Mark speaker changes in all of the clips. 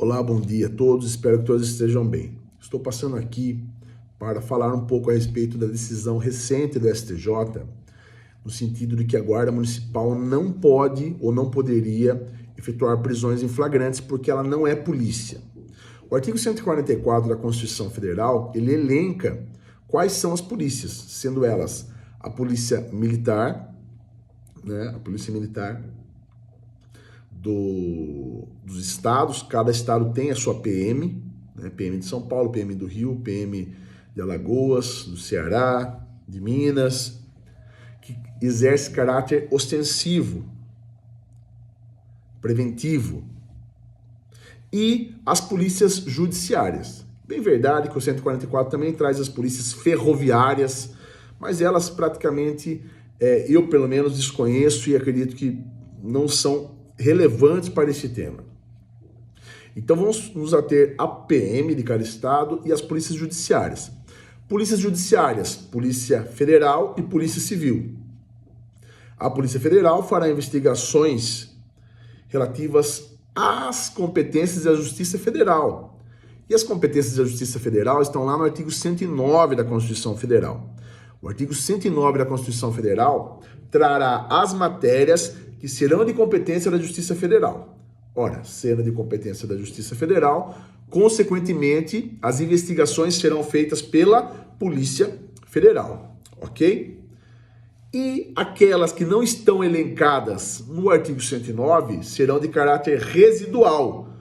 Speaker 1: Olá, bom dia a todos, espero que todos estejam bem. Estou passando aqui para falar um pouco a respeito da decisão recente do STJ, no sentido de que a Guarda Municipal não pode ou não poderia efetuar prisões em flagrantes porque ela não é polícia. O artigo 144 da Constituição Federal, ele elenca quais são as polícias, sendo elas a Polícia Militar, a Polícia Militar dos estados, cada estado tem a sua PM, PM de São Paulo, PM do Rio, PM de Alagoas, do Ceará, de Minas, que exerce caráter ostensivo, preventivo, e as polícias judiciárias. Bem verdade que o 144 também traz as polícias ferroviárias, mas elas praticamente, eu pelo menos desconheço e acredito que não são relevantes para esse tema. Então vamos nos ater à PM de cada estado e às polícias judiciárias. Polícias judiciárias, Polícia Federal e Polícia Civil. A Polícia Federal fará investigações relativas às competências da Justiça Federal. E as competências da Justiça Federal estão lá no artigo 109 da Constituição Federal. O artigo 109 da Constituição Federal trará as matérias que serão de competência da Justiça Federal. Ora, sendo de competência da Justiça Federal, consequentemente, as investigações serão feitas pela Polícia Federal, ok? E aquelas que não estão elencadas no artigo 109 serão de caráter residual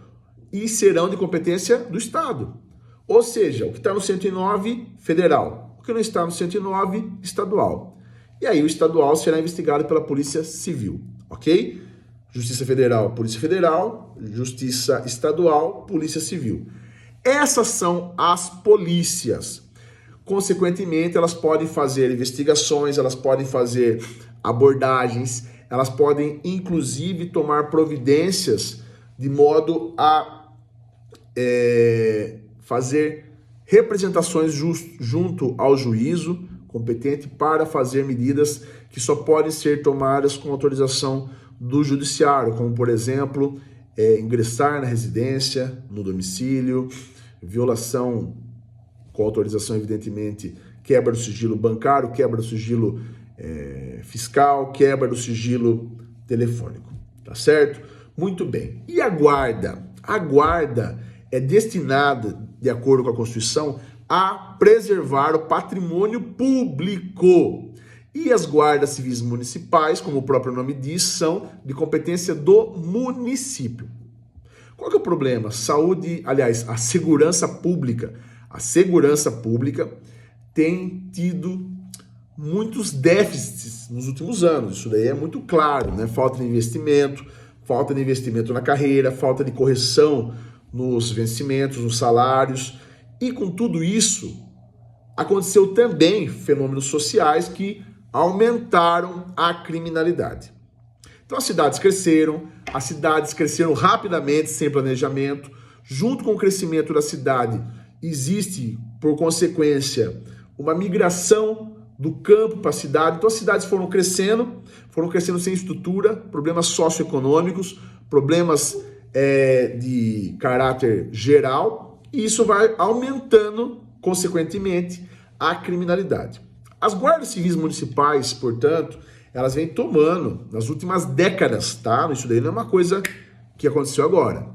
Speaker 1: e serão de competência do Estado. Ou seja, o que está no 109, federal. O que não está no 109, estadual. E aí o estadual será investigado pela Polícia Civil, ok? Justiça Federal, Polícia Federal, Justiça Estadual, Polícia Civil. Essas são as polícias. Consequentemente, elas podem fazer investigações, elas podem fazer abordagens, elas podem, inclusive, tomar providências de modo a fazer representações junto ao juízo competente para fazer medidas que só podem ser tomadas com autorização do judiciário, como, por exemplo, ingressar na residência, no domicílio, violação com autorização, evidentemente, quebra do sigilo bancário, quebra do sigilo fiscal, quebra do sigilo telefônico, tá certo? Muito bem. E a guarda? A guarda é destinada, de acordo com a Constituição, a preservar o patrimônio público. E as guardas civis municipais, como o próprio nome diz, são de competência do município. Qual que é o problema? A segurança pública. A segurança pública tem tido muitos déficits nos últimos anos. Isso daí é muito claro, né? Falta de investimento na carreira, falta de correção nos vencimentos, nos salários. E com tudo isso, aconteceu também fenômenos sociais que aumentaram a criminalidade. Então as cidades cresceram rapidamente, sem planejamento. Junto com o crescimento da cidade, existe, por consequência, uma migração do campo para a cidade. Então as cidades foram crescendo sem estrutura, problemas socioeconômicos, problemas de caráter geral, e isso vai aumentando, consequentemente, a criminalidade. As guardas civis municipais, portanto, elas vêm tomando nas últimas décadas, tá? Isso daí não é uma coisa que aconteceu agora.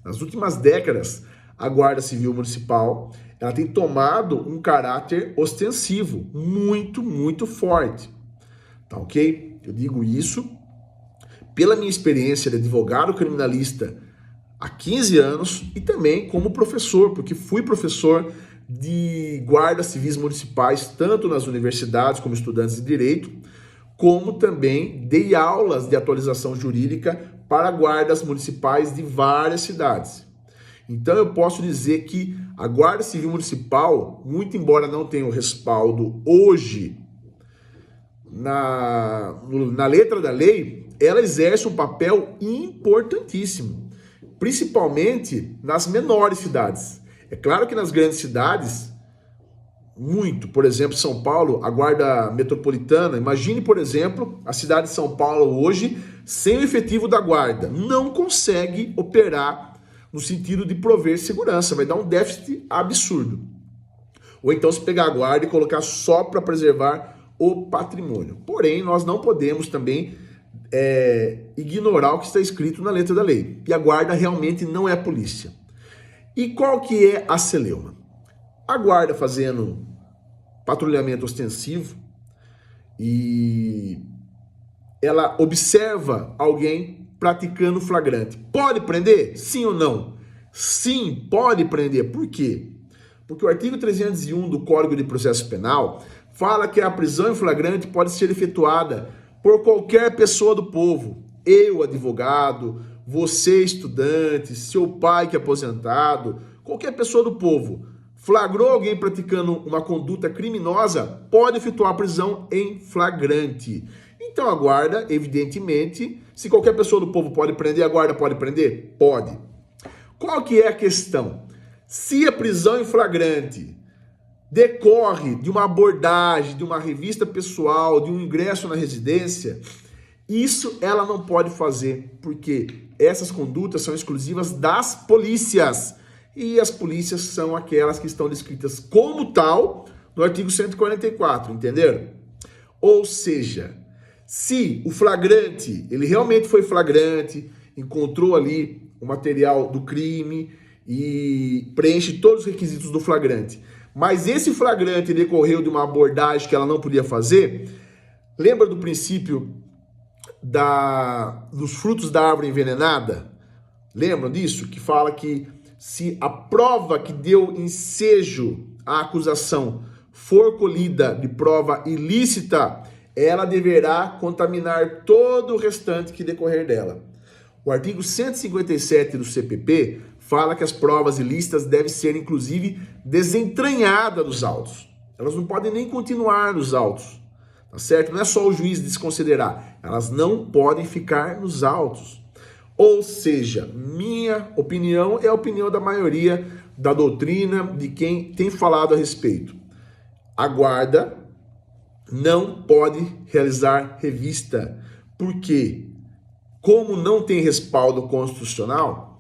Speaker 1: Nas últimas décadas, a Guarda Civil Municipal, ela tem tomado um caráter ostensivo, muito, muito forte. Tá ok? Eu digo isso pela minha experiência de advogado criminalista há 15 anos e também como professor, porque fui professor de guardas civis municipais, tanto nas universidades como estudantes de direito, como também dei aulas de atualização jurídica para guardas municipais de várias cidades. Então eu posso dizer que a Guarda Civil Municipal, muito embora não tenha o respaldo hoje na letra da lei, ela exerce um papel importantíssimo, principalmente nas menores cidades. É claro que nas grandes cidades, muito. Por exemplo, São Paulo, a Guarda Metropolitana. Imagine, por exemplo, a cidade de São Paulo hoje, sem o efetivo da Guarda. Não consegue operar no sentido de prover segurança, vai dar um déficit absurdo. Ou então se pegar a guarda e colocar só para preservar o patrimônio. Porém, nós não podemos também ignorar o que está escrito na letra da lei. E a guarda realmente não é polícia. E qual que é a celeuma? A guarda fazendo patrulhamento ostensivo e ela observa alguém praticando flagrante. Pode prender? Sim ou não? Sim, pode prender. Por quê? Porque o artigo 301 do Código de Processo Penal fala que a prisão em flagrante pode ser efetuada por qualquer pessoa do povo. Eu, advogado, você, estudante, seu pai que é aposentado, qualquer pessoa do povo. Flagrou alguém praticando uma conduta criminosa, pode efetuar a prisão em flagrante. Então a guarda, evidentemente, se qualquer pessoa do povo pode prender, a guarda pode prender? Pode. Qual que é a questão? Se a prisão em flagrante decorre de uma abordagem, de uma revista pessoal, de um ingresso na residência, isso ela não pode fazer, porque essas condutas são exclusivas das polícias. E as polícias são aquelas que estão descritas como tal no artigo 144, entenderam? Ou seja, se o flagrante, ele realmente foi flagrante, encontrou ali o material do crime e preenche todos os requisitos do flagrante, mas esse flagrante decorreu de uma abordagem que ela não podia fazer, lembra do princípio dos frutos da árvore envenenada? Lembram disso? Que fala que se a prova que deu ensejo à acusação for colhida de prova ilícita, ela deverá contaminar todo o restante que decorrer dela. O artigo 157 do CPP fala que as provas ilícitas devem ser, inclusive, desentranhadas dos autos. Elas não podem nem continuar nos autos, tá certo? Não é só o juiz desconsiderar, elas não podem ficar nos autos. Ou seja, minha opinião é a opinião da maioria da doutrina, de quem tem falado a respeito. A guarda não pode realizar revista, porque, como não tem respaldo constitucional,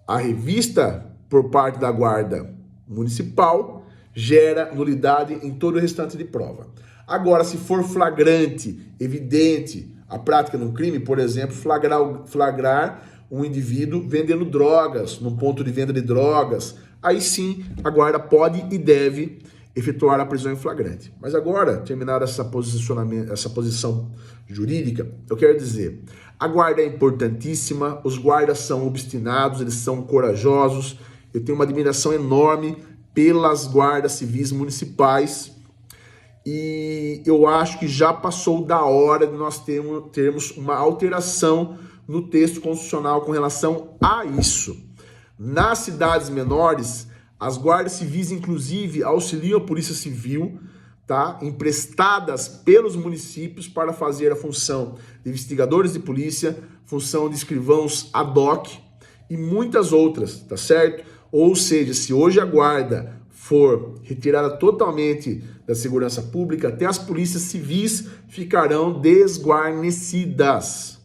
Speaker 1: a revista por parte da guarda municipal gera nulidade em todo o restante de prova. Agora, se for flagrante, evidente, a prática de um crime, por exemplo, flagrar um indivíduo vendendo drogas, num ponto de venda de drogas, aí sim a guarda pode e deve efetuar a prisão em flagrante. Mas agora, terminada essa posição jurídica, eu quero dizer, a guarda é importantíssima, os guardas são obstinados, eles são corajosos, eu tenho uma admiração enorme pelas guardas civis municipais, e eu acho que já passou da hora de nós termos uma alteração no texto constitucional com relação a isso. Nas cidades menores, as guardas civis, inclusive, auxiliam a Polícia Civil, tá? Emprestadas pelos municípios para fazer a função de investigadores de polícia, função de escrivãos ad hoc e muitas outras, tá certo? Ou seja, se hoje a guarda for retirada totalmente da segurança pública, até as polícias civis ficarão desguarnecidas.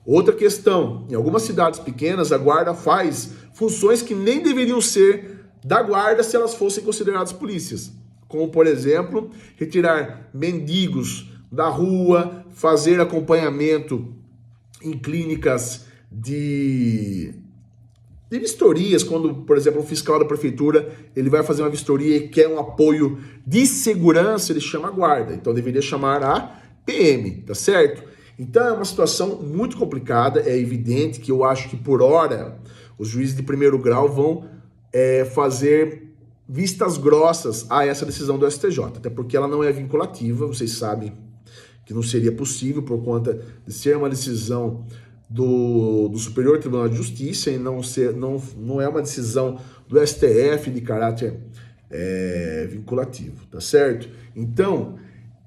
Speaker 1: Outra questão, em algumas cidades pequenas, a guarda faz funções que nem deveriam ser da guarda se elas fossem consideradas polícias. Como, por exemplo, retirar mendigos da rua, fazer acompanhamento em clínicas de vistorias, quando, por exemplo, um fiscal da prefeitura, ele vai fazer uma vistoria e quer um apoio de segurança, ele chama a guarda. Então, deveria chamar a PM, tá certo? Então, é uma situação muito complicada, é evidente que eu acho que, por hora, os juízes de primeiro grau vão fazer vistas grossas a essa decisão do STJ, até porque ela não é vinculativa, vocês sabem que não seria possível por conta de ser uma decisão do Superior Tribunal de Justiça e não é uma decisão do STF de caráter vinculativo, tá certo? Então,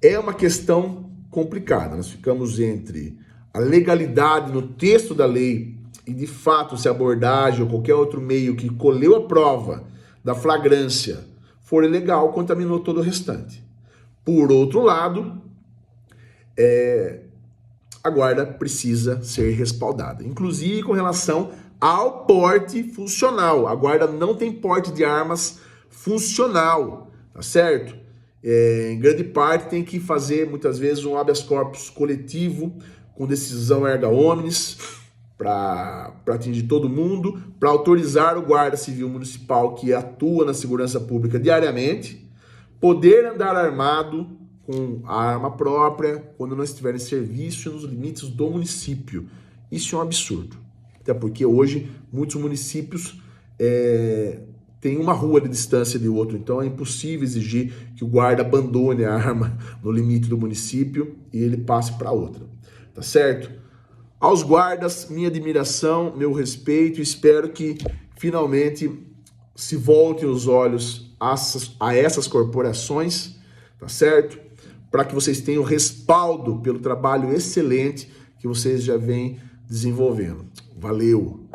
Speaker 1: é uma questão complicada, nós ficamos entre a legalidade no texto da lei e, de fato, se a abordagem ou qualquer outro meio que colheu a prova da flagrância for ilegal, contaminou todo o restante. Por outro lado, a guarda precisa ser respaldada, inclusive com relação ao porte funcional. A guarda não tem porte de armas funcional, tá certo? Em grande parte tem que fazer muitas vezes um habeas corpus coletivo com decisão erga omnes para atingir todo mundo, para autorizar o guarda civil municipal que atua na segurança pública diariamente poder andar armado com a arma própria quando não estiver em serviço nos limites do município. Isso é um absurdo. Até porque hoje muitos municípios têm uma rua de distância de outro, então é impossível exigir que o guarda abandone a arma no limite do município e ele passe para outra. Tá certo? Aos guardas, minha admiração, meu respeito, espero que finalmente se voltem os olhos a essas corporações, tá certo? Para que vocês tenham respaldo pelo trabalho excelente que vocês já vêm desenvolvendo. Valeu!